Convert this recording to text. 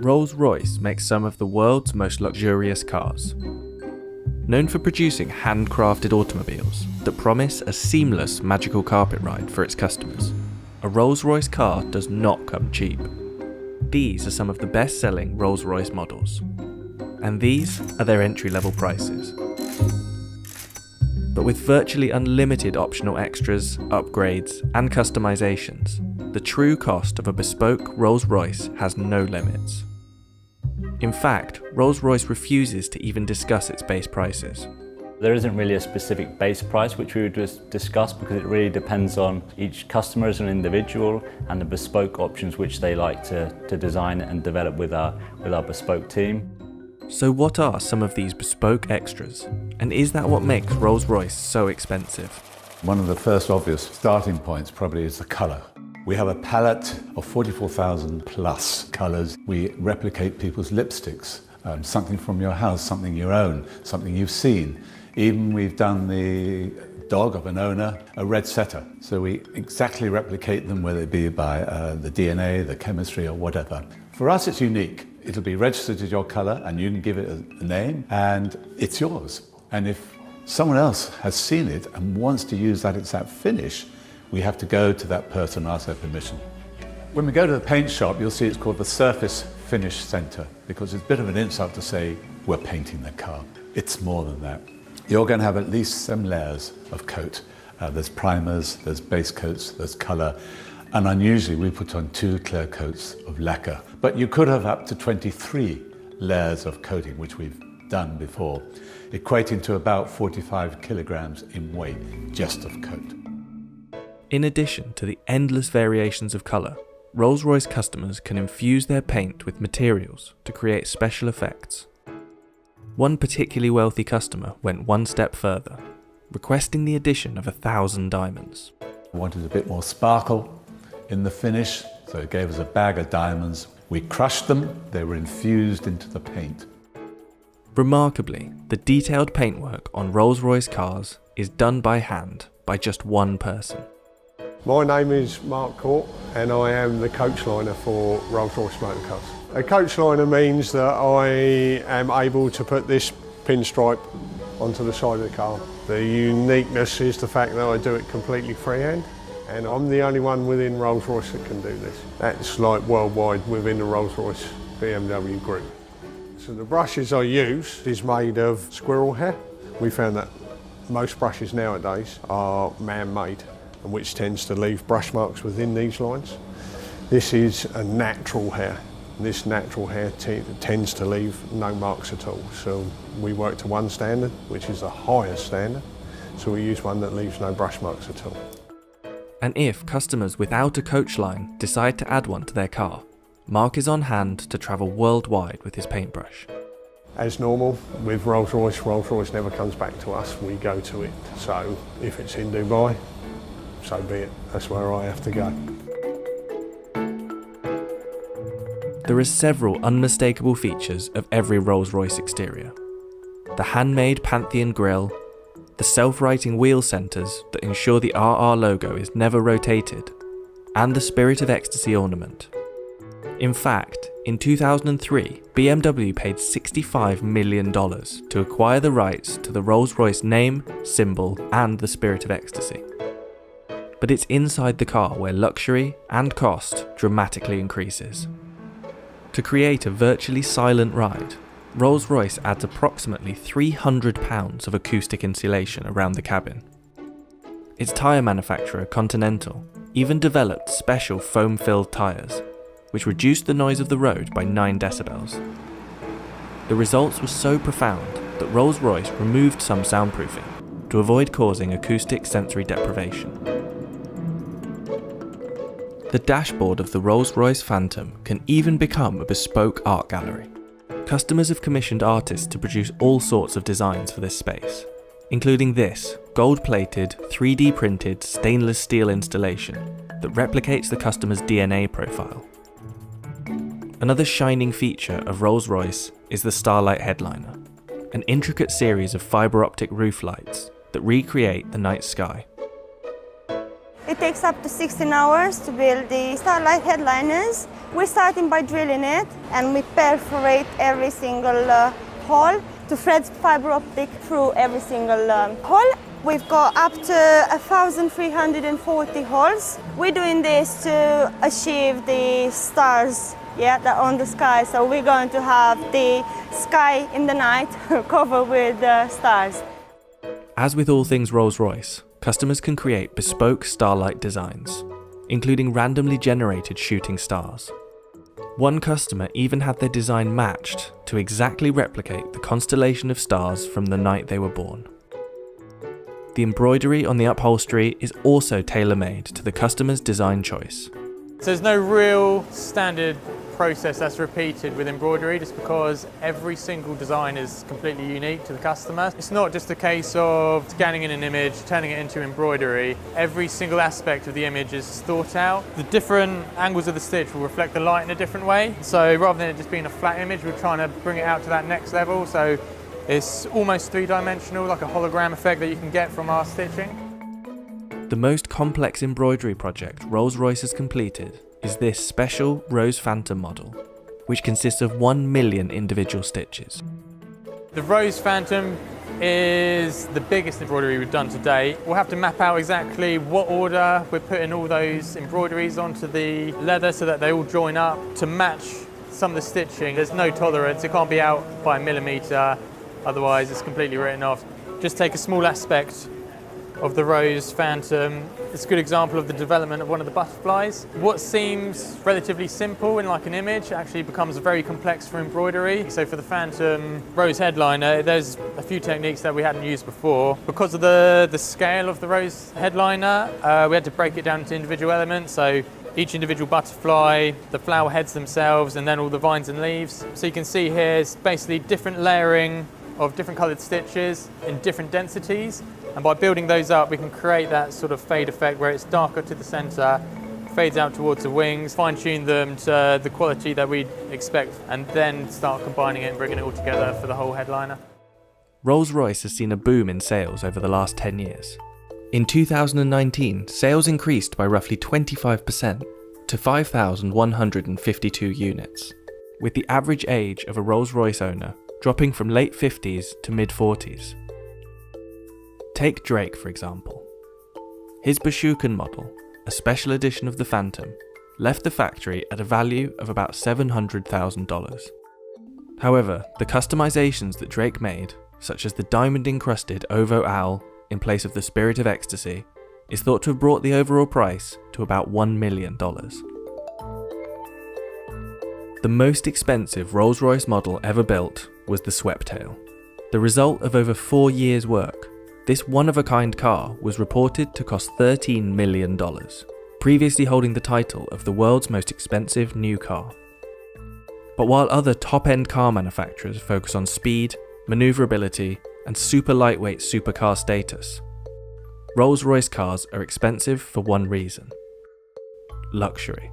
Rolls-Royce makes some of the world's most luxurious cars. Known for producing handcrafted automobiles that promise a seamless magical carpet ride for its customers, a Rolls-Royce car does not come cheap. These are some of the best-selling Rolls-Royce models, and these are their entry-level prices. But with virtually unlimited optional extras, upgrades, and customizations, the true cost of a bespoke Rolls-Royce has no limits. In fact, Rolls-Royce refuses to even discuss its base prices. There isn't really a specific base price which we would just discuss, because it really depends on each customer as an individual and the bespoke options which they like to design and develop with our bespoke team. So what are some of these bespoke extras? And is that what makes Rolls-Royce so expensive? One of the first obvious starting points probably is the colour. We have a palette of 44,000 plus colours. We replicate people's lipsticks, something from your house, something you own, something you've seen. Even we've done the dog of an owner, a red setter. So we exactly replicate them, whether it be by the DNA, the chemistry, or whatever. For us, it's unique. It'll be registered as your colour, and you can give it a name, and it's yours. And if someone else has seen it and wants to use that exact finish, we have to go to that person and ask their permission. When we go to the paint shop, you'll see it's called the Surface Finish Centre, because it's a bit of an insult to say we're painting the car. It's more than that. You're going to have at least some layers of coat. There's primers, there's base coats, there's colour, and unusually we put on 2 clear coats of lacquer. But you could have up to 23 layers of coating, which we've done before, equating to about 45 kilograms in weight just of coat. In addition to the endless variations of colour, Rolls-Royce customers can infuse their paint with materials to create special effects. One particularly wealthy customer went one step further, requesting the addition of 1,000 diamonds. We wanted a bit more sparkle in the finish, so it gave us a bag of diamonds. We crushed them, they were infused into the paint. Remarkably, the detailed paintwork on Rolls-Royce cars is done by hand by just one person. My name is Mark Court, and I am the coach liner for Rolls-Royce Motor Cars. A coach liner means that I am able to put this pinstripe onto the side of the car. The uniqueness is the fact that I do it completely freehand, and I'm the only one within Rolls-Royce that can do this. That's like worldwide within the Rolls-Royce BMW group. So the brushes I use is made of squirrel hair. We found that most brushes nowadays are man-made, and which tends to leave brush marks within these lines. This is a natural hair. This natural hair tends to leave no marks at all. So we work to one standard, which is the highest standard. So we use one that leaves no brush marks at all. And if customers without a coach line decide to add one to their car, Mark is on hand to travel worldwide with his paintbrush. As normal, with Rolls-Royce, Rolls-Royce never comes back to us, we go to it. So if it's in Dubai, so be it, that's where I have to go. There are several unmistakable features of every Rolls-Royce exterior. The handmade Pantheon grille, the self-righting wheel centres that ensure the RR logo is never rotated, and the Spirit of Ecstasy ornament. In fact, in 2003, BMW paid $65 million to acquire the rights to the Rolls-Royce name, symbol, and the Spirit of Ecstasy. But it's inside the car where luxury and cost dramatically increases. To create a virtually silent ride, Rolls-Royce adds approximately £300 of acoustic insulation around the cabin. Its tyre manufacturer, Continental, even developed special foam-filled tyres, which reduced the noise of the road by 9 decibels. The results were so profound that Rolls-Royce removed some soundproofing to avoid causing acoustic sensory deprivation. The dashboard of the Rolls-Royce Phantom can even become a bespoke art gallery. Customers have commissioned artists to produce all sorts of designs for this space, including this gold-plated, 3D printed stainless steel installation that replicates the customer's DNA profile. Another shining feature of Rolls-Royce is the Starlight headliner, an intricate series of fibre optic roof lights that recreate the night sky. It takes up to 16 hours to build the Starlight headliners, We're starting by drilling it, and we perforate every single hole to thread fiber optic through every single hole. We've got up to 1,340 holes. We're doing this to achieve the stars, that are on the sky. So we're going to have the sky in the night covered with stars. As with all things Rolls-Royce, customers can create bespoke starlight designs, including randomly generated shooting stars. One customer even had their design matched to exactly replicate the constellation of stars from the night they were born. The embroidery on the upholstery is also tailor-made to the customer's design choice. So there's no real standard process that's repeated with embroidery, just because every single design is completely unique to the customer. It's not just a case of scanning in an image, turning it into embroidery. Every single aspect of the image is thought out. The different angles of the stitch will reflect the light in a different way. So rather than it just being a flat image, we're trying to bring it out to that next level. So it's almost three-dimensional, like a hologram effect that you can get from our stitching. The most complex embroidery project Rolls-Royce has completed is this special Rose Phantom model, which consists of 1 million individual stitches. The Rose Phantom is the biggest embroidery we've done to date. We'll have to map out exactly what order we're putting all those embroideries onto the leather so that they all join up to match some of the stitching. There's no tolerance, it can't be out by a millimetre, otherwise it's completely written off. Just take a small aspect of the Rose Phantom. It's a good example of the development of one of the butterflies. What seems relatively simple in like an image actually becomes very complex for embroidery. So for the Phantom Rose headliner, there's a few techniques that we hadn't used before. Because of the scale of the Rose headliner, we had to break it down into individual elements. So each individual butterfly, the flower heads themselves, and then all the vines and leaves. So you can see here it's basically different layering of different coloured stitches in different densities. And by building those up, we can create that sort of fade effect where it's darker to the centre, fades out towards the wings, fine-tune them to the quality that we'd expect, and then start combining it and bringing it all together for the whole headliner. Rolls-Royce has seen a boom in sales over the last 10 years. In 2019, sales increased by roughly 25% to 5,152 units, with the average age of a Rolls-Royce owner dropping from late 50s to mid-40s. Take Drake, for example. His Bashukan model, a special edition of the Phantom, left the factory at a value of about $700,000. However, the customizations that Drake made, such as the diamond-encrusted Ovo Owl in place of the Spirit of Ecstasy, is thought to have brought the overall price to about $1 million. The most expensive Rolls-Royce model ever built was the Sweptail. The result of over 4 years' work, this one-of-a-kind car was reported to cost $13 million, previously holding the title of the world's most expensive new car. But while other top-end car manufacturers focus on speed, maneuverability, and super lightweight supercar status, Rolls-Royce cars are expensive for one reason: luxury.